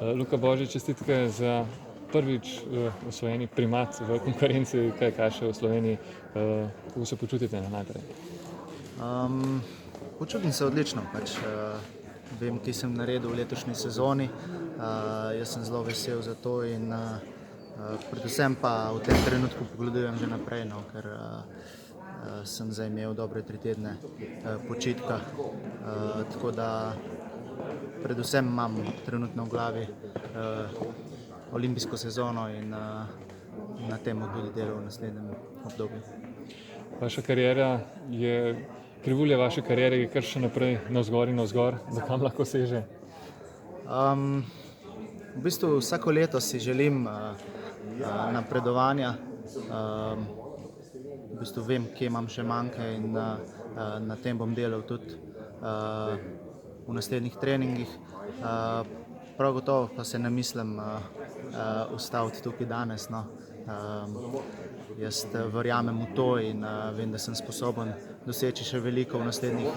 Luka Božič, čestitke za prvič osvojeni primat v konkurenci kajakašev v Sloveniji. Kako se počutite najprej? Počutim se odlično. Vem, kaj sem naredil v letošnji sezoni. Jaz sem zelo vesel za to in predvsem pa v tem trenutku pogledujem že naprej, ker sem zdaj imel dobre 3 tedne počitka. Tako da predvsem imam trenutno v glavi olimpijsko sezono in na tem tudi delal v naslednjem obdobju. Vaša kariera je, krivulja vaše kariere je kar še naprej navzgor in navzgor. Do kam lahko seže? V bistvu vsako leto si želim napredovanja. V bistvu vem, kje imam še manjke in na tem bom delal tudi v naslednjih treningih. Prav gotovo pa se ne mislim ustaviti tukaj danes. Jaz verjamem v to in vem, da sem sposoben doseči še veliko v naslednjih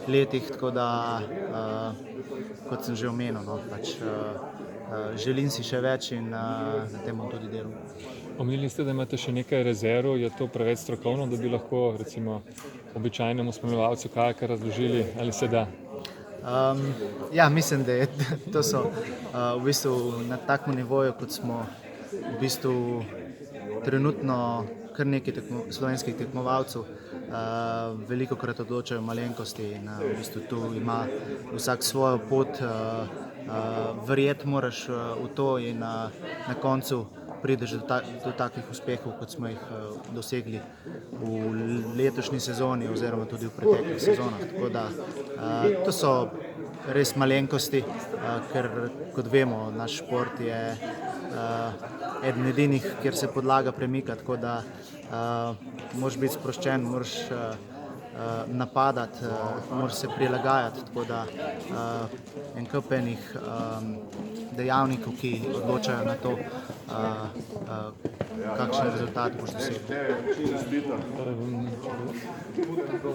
letih, tako da, kot sem že omenil, želim si še več in na tem bom tudi delal. Omenili ste, da imate še nekaj rezerv. Je to preveč strokovno, da bi lahko recimo običajnemu spremljevalcu kajaka razložili, ali se da? Ja, mislim, da je to so v bistvu na takem nivoju, kot smo v bistvu trenutno kar nekaj slovenskih tekmovalcev. Velikokrat odločajo malenkosti in v bistvu tu ima vsak svojo pot. Verjeti moraš v to in na koncu prideš do takih uspehov, kot smo jih dosegli v letošnji sezoni oziroma tudi v preteklih sezonah. Tako da to so res malenkosti, ker kot vemo, naš šport je eden edinih, kjer se podlaga premika, tako da moraš biti sproščen, moraš napadati, moraš se prilagajati, tako da en kup enih dejavnikov, ki odločajo na to, kakšen rezultat boš dosegel.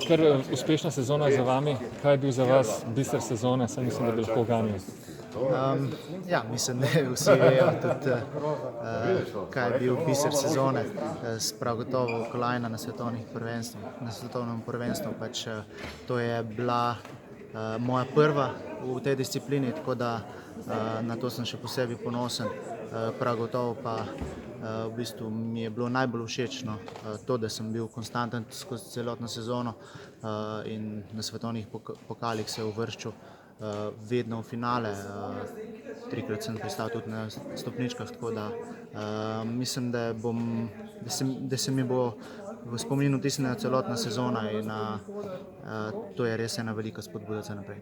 Kar uspešna sezona za vami. Kaj je bil za vas biser sezone? Saj mislim, da bi lahko uganili. Ja, mislim, da vsi vejo tudi, kaj je bil biser sezone. Prav gotovo kolajna na svetovnem prvenstvu. To je bila moja prva v tej disciplini, tako da na to sem še posebej ponosen. Prav gotovo pa v bistvu mi je bilo najbolj všečno to, da sem bil konstanten skozi celotno sezono in na svetovnih pokalih se uvrščal vedno v finale. 3-krat sem pristal tudi na stopničkah, tako da mislim, da se mi bo v spominu vtisnila celotna sezona in to je res ena velika spodbuda za naprej.